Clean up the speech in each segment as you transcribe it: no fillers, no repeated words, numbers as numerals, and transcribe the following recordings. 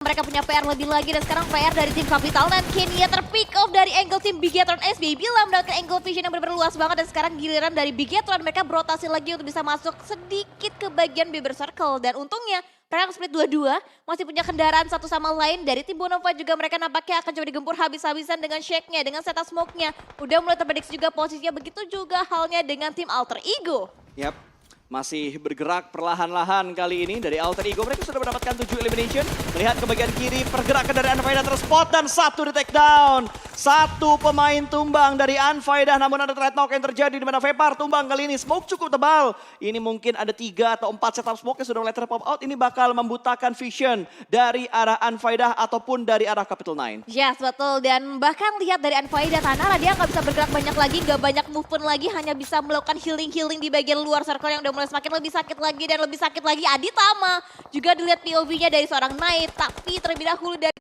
Mereka punya PR lebih lagi dan sekarang PR dari tim Capital dan Kenya terpick off dari angle tim Bigetron SB bila mendapatkan angle vision yang benar-benar luas banget dan sekarang giliran dari Bigetron mereka berotasi lagi untuk bisa masuk sedikit ke bagian Bieber Circle dan untungnya mereka split dua-dua masih punya kendaraan satu sama lain dari tim Bonafide juga mereka nampaknya akan coba digempur habis-habisan dengan shake-nya dengan setup smoke-nya udah mulai terprediksi juga posisinya begitu juga halnya dengan tim Alter Ego. Yap, masih bergerak perlahan-lahan kali ini dari Alter Ego. Mereka sudah mendapatkan 7 elimination. Melihat ke bagian kiri, pergerakan dari Unfaedah terspot dan satu di take down. Satu pemain tumbang dari Unfaedah, namun ada trade knock yang terjadi di mana Vepar tumbang kali ini. Smoke cukup tebal. Ini mungkin ada 3 atau 4 setup smoke yang sudah mulai terpop out. Ini bakal membutakan vision dari arah Unfaedah ataupun dari arah Capital 9. Yes, betul. Dan bahkan lihat dari Unfaedah Tanara, dia nggak bisa bergerak banyak lagi, nggak banyak movement lagi, hanya bisa melakukan healing-healing di bagian luar circle yang udah mulai semakin lebih sakit lagi dan lebih sakit lagi. Aditama juga dilihat POV-nya dari seorang Knight, tapi terlebih dahulu dari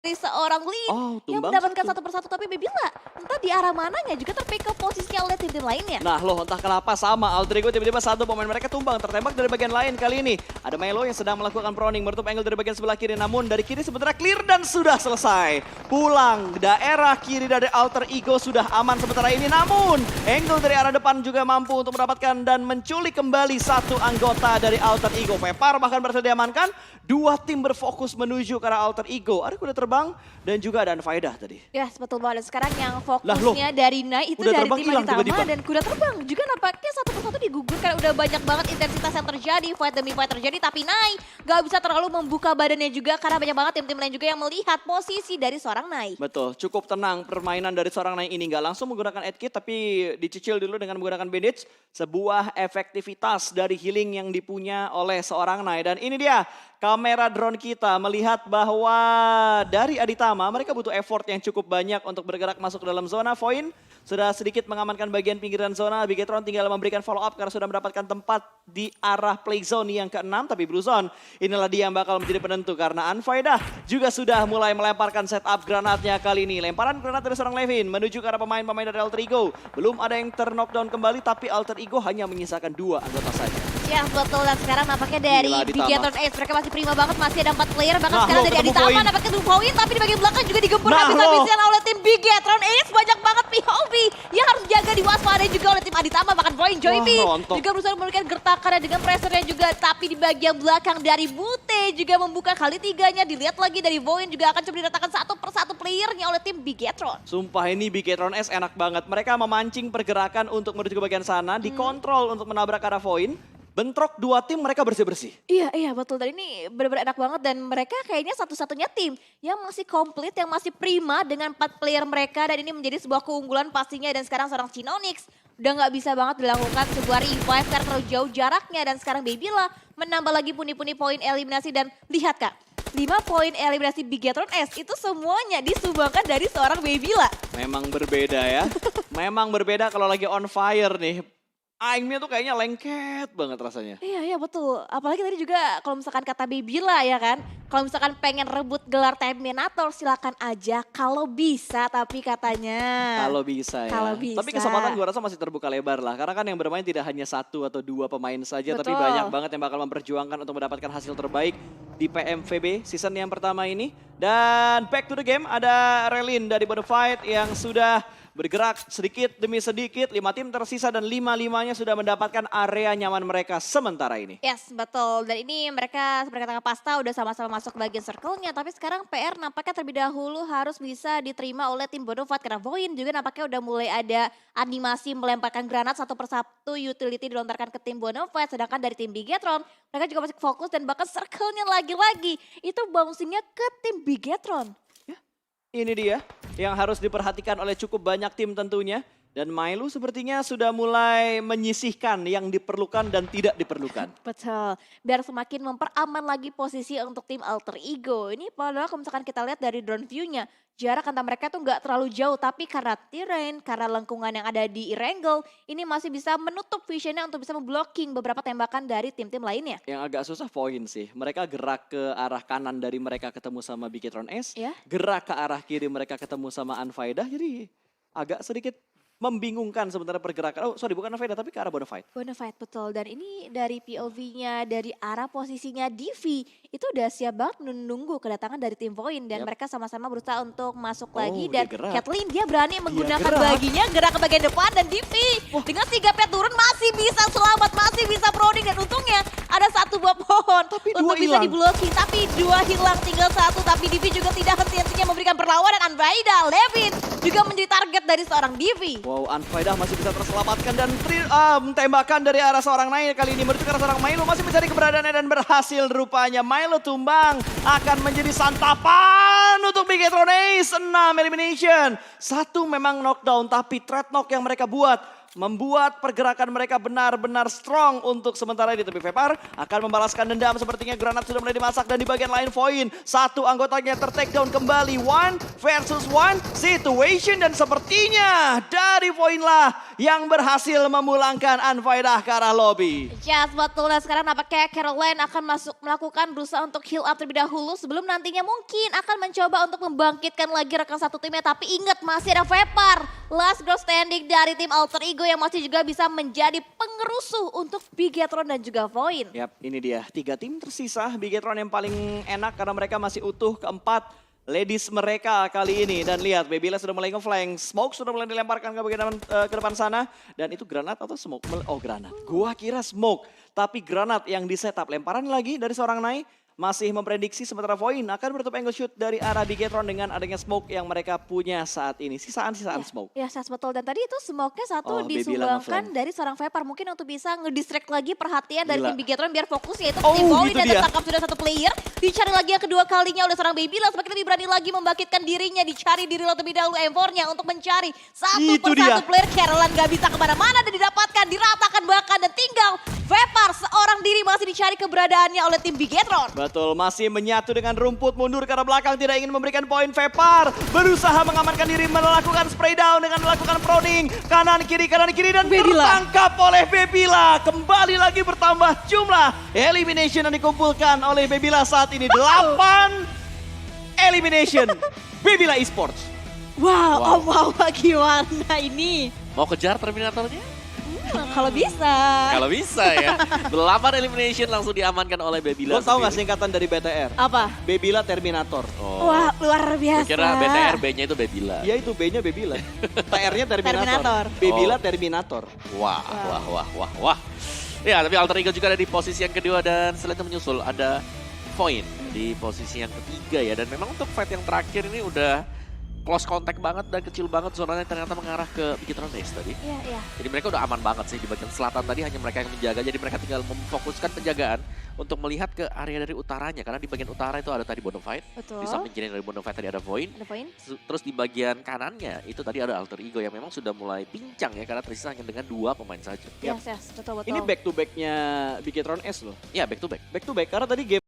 seorang Lin yang mendapatkan satu persatu, tapi Bebila entah di arah mananya juga terpick up posisinya oleh tim-tim lainnya. Nah loh, entah kenapa sama Alter Ego tiba-tiba satu pemain mereka tumbang, tertembak dari bagian lain kali ini. Ada Melo yang sedang melakukan proning, menutup angle dari bagian sebelah kiri, namun dari kiri sebenarnya clear dan sudah selesai. Pulang daerah kiri dari Alter Ego sudah aman sementara ini, namun angle dari arah depan juga mampu untuk mendapatkan dan menculik kembali satu anggota dari Alter Ego. Vepar bahkan berhasil diamankan, dua tim berfokus menuju ke arah Alter Ego. Ada kuda terbang dan juga ada Unfaedah tadi. Yes, betul banget. Sekarang yang fokusnya dari Nai itu dari tim Aditama dan kuda terbang. Juga nampaknya satu persatu digugurkan. Udah banyak banget intensitas yang terjadi, fight demi fight terjadi. Tapi Nai gak bisa terlalu membuka badannya juga karena banyak banget tim-tim lain juga yang melihat posisi dari seorang Nai. Betul, cukup tenang permainan dari seorang Nai ini. Gak langsung menggunakan Edkit tapi dicicil dulu dengan menggunakan bandage. Sebuah efektivitas dari healing yang dipunya oleh seorang Nai. Dan ini dia kamera drone kita melihat bahwa dari Aditama mereka butuh effort yang cukup banyak untuk bergerak masuk ke dalam zona. Voin sudah sedikit mengamankan bagian pinggiran zona. Bigetron tinggal memberikan follow up karena sudah mendapatkan tempat di arah play zone yang ke-6. Tapi Blue Zone inilah dia yang bakal menjadi penentu karena Unfaedah juga sudah mulai melemparkan setup granatnya kali ini. Lemparan granat dari seorang Levin menuju ke arah pemain-pemain dari Alter Ego. Belum ada yang ter-knockdown kembali tapi Alter Ego hanya menyisakan 2 anggota saja. Ya betul, dan sekarang nampaknya dari Bigetron Ace mereka masih prima banget, masih ada 4 player. Bahkan sekarang dari Aditama nampaknya Voin, tapi di bagian belakang juga digempur habis-habisan oleh tim Bigetron Ace. Banyak banget POV yang harus jaga diwaspadai juga oleh tim Aditama. Bahkan Voin Joypi juga berusaha memberikan gertakan dengan pressure-nya juga. Tapi di bagian belakang dari Bute juga membuka kali 3-nya. Dilihat lagi dari Voin juga akan coba diratakan satu persatu playernya oleh tim Bigetron. Sumpah ini Bigetron Ace enak banget. Mereka memancing pergerakan untuk menuju ke bagian sana, dikontrol untuk menabrak arah Voin. Bentrok 2 tim mereka bersih-bersih. Iya betul. Dan ini benar-benar enak banget dan mereka kayaknya satu-satunya tim yang masih komplit, yang masih prima dengan 4 player mereka. Dan ini menjadi sebuah keunggulan pastinya. Dan sekarang seorang Chinonix udah nggak bisa banget dilakukan sebuah revive karena terlalu jauh jaraknya. Dan sekarang Bebila menambah lagi puni-puni poin eliminasi. Dan lihat Kak, 5 poin eliminasi Bigetron S itu semuanya disumbangkan dari seorang Bebila. Memang berbeda ya. Memang berbeda kalau lagi on fire nih. Aimnya tuh kayaknya lengket banget rasanya. Iya betul. Apalagi tadi juga kalau misalkan kata Bebila ya kan. Kalau misalkan pengen rebut gelar Terminator silakan aja kalau bisa, tapi katanya. Kalau bisa ya. Kalau bisa. Tapi kesempatan gue rasa masih terbuka lebar lah. Karena kan yang bermain tidak hanya 1 atau 2 pemain saja. Betul. Tapi banyak banget yang bakal memperjuangkan untuk mendapatkan hasil terbaik di PMVB season yang pertama ini. Dan back to the game ada Relin dari Bonafide yang sudah bergerak sedikit demi sedikit. 5 tim tersisa dan 5-5-nya sudah mendapatkan area nyaman mereka sementara ini. Yes, betul. Dan ini mereka seperti kata Pasta udah sama-sama masuk bagian circle-nya. Tapi sekarang PR nampaknya terlebih dahulu harus bisa diterima oleh tim Bonafide. Karena Voin juga nampaknya udah mulai ada animasi melemparkan granat satu persatu utility dilontarkan ke tim Bonafide. Sedangkan dari tim Bigetron mereka juga masih fokus dan bahkan circle-nya lagi-lagi itu bouncing-nya ke tim Bigetron. Ini dia yang harus diperhatikan oleh cukup banyak tim tentunya. Dan Milo sepertinya sudah mulai menyisihkan yang diperlukan dan tidak diperlukan. Betul, biar semakin memperaman lagi posisi untuk tim Alter Ego. Ini padahal kalau misalkan kita lihat dari drone view-nya, jarak antara mereka tuh nggak terlalu jauh. Tapi karena terrain, karena lengkungan yang ada di Erangel, ini masih bisa menutup vision-nya untuk bisa memblocking beberapa tembakan dari tim-tim lainnya. Yang agak susah poin sih, mereka gerak ke arah kanan dari mereka ketemu sama Bigetron S. Ya. Gerak ke arah kiri mereka ketemu sama Unfaedah, jadi agak sedikit membingungkan sementara pergerakan. Oh sorry bukan Naveda tapi ke arah Bonafide. Bonafide betul, dan ini dari POV-nya, dari arah posisinya Divi itu udah siap banget menunggu kedatangan dari tim Void dan Yap. mereka sama-sama berusaha untuk masuk Oh, lagi dia dan gerak. Kathleen dia berani menggunakan gerak. baginya gerak ke bagian depan dan Divi dengan 3 pet turun masih bisa selamat, masih bisa proning dan untungnya ada 1 buah pohon Tapi untuk dua bisa hilang. di-blocking, tapi 2 hilang tinggal 1 tapi Divi juga tidak henti-hentinya memberikan perlawanan. Anvaida, Levin juga menjadi target dari seorang Divi. Wow, Anfaedah masih bisa terselamatkan dan tembakan dari arah seorang Nail kali ini menuju ke arah seorang Milo masih mencari keberadaannya dan berhasil rupanya. Milo tumbang akan menjadi santapan untuk Bigetron Ace. 6 elimination. 1 memang knockdown tapi threat knock yang mereka buat membuat pergerakan mereka benar-benar strong untuk sementara ini. Tapi Vepar akan membalaskan dendam. Sepertinya granat sudah mulai dimasak dan di bagian lain Void. 1 anggotanya tertakedown kembali. 1 versus 1 situation. Dan sepertinya dari Void lah yang berhasil memulangkan Anfaedah ke arah lobby. Yes, betul. Dan sekarang nampaknya Caroline akan melakukan berusaha untuk heal up terlebih dahulu sebelum nantinya mungkin akan mencoba untuk membangkitkan lagi rekan satu timnya. Tapi ingat masih ada Vepar, last girl standing dari tim Alter Ego yang masih juga bisa menjadi pengerusuh untuk Bigetron dan juga Void. Yap, ini dia 3 tim tersisa. Bigetron yang paling enak karena mereka masih utuh keempat ladies mereka kali ini. Dan lihat, Babila sudah mulai nge-flank. Smoke sudah mulai dilemparkan ke bagian ke depan sana. Dan itu granat atau smoke? Oh granat. Gua kira smoke. Tapi granat yang di-setup. Lemparan lagi dari seorang Nai. Masih memprediksi sementara Void akan menutup angle shoot dari arah Bigetron dengan adanya smoke yang mereka punya saat ini. Sisaan-sisaan smoke. Ya, yes, betul. Dan tadi itu smoke-nya Oh, satu Babila disumbangkan nge-flank. dari seorang Vapor. Mungkin untuk bisa ngedistract lagi perhatian dari Gila. tim Bigetron biar fokus yaitu Oh, tim Void itu dan dia. tertangkap sudah 1 player. Dicari lagi yang kedua kalinya oleh seorang Babila. Semakin lebih berani lagi membangkitkan dirinya. Dicari diri lebih dahulu M4-nya untuk mencari satu Itu persatu dia. player. Caroline gak bisa kemana-mana dan didapatkan, diratakan bahkan dan tinggal Vapor seorang diri masih dicari keberadaannya oleh tim Bigetron. Betul, masih menyatu dengan rumput, mundur ke arah belakang, tidak ingin memberikan poin. Vepar berusaha mengamankan diri, melakukan spray down dengan melakukan proning. Kanan kiri dan Babila. tertangkap oleh Babila. Kembali lagi bertambah jumlah elimination yang dikumpulkan oleh Babila saat ini. 8 elimination Babila Esports. Wow, wow, gimana ini? Mau kejar Terminatornya? Kalau bisa. Kalau bisa ya. 8 elimination langsung diamankan oleh Babila. Lo tau gak sendiri. singkatan dari BTR? Apa? Babila Terminator. Oh. Wah, luar biasa. Kira BTR B-nya itu Babila. Ya itu B-nya Babila. TR-nya Terminator. Terminator. Babila Oh. Terminator. Wah. Ya, tapi Alter Ego juga ada di posisi yang kedua dan selanjutnya menyusul ada Void di posisi yang ketiga ya. Dan memang untuk fight yang terakhir ini udah close contact banget dan kecil banget zonanya ternyata mengarah ke Bigetron Ace tadi. Iya, iya. Jadi mereka udah aman banget sih di bagian selatan tadi hanya mereka yang menjaga. Jadi mereka tinggal memfokuskan penjagaan untuk melihat ke area dari utaranya. Karena di bagian utara itu ada tadi Bonafide. Betul. Di samping kiri dari Bonafide tadi ada Void. Ada poin? Terus di bagian kanannya itu tadi ada Alter Ego yang memang sudah mulai pincang ya. Karena tersisa hanya dengan 2 pemain saja. Yes, yes, betul, betul. Ini back to back-nya Bigetron S loh. Ya back to back. Back to back karena tadi game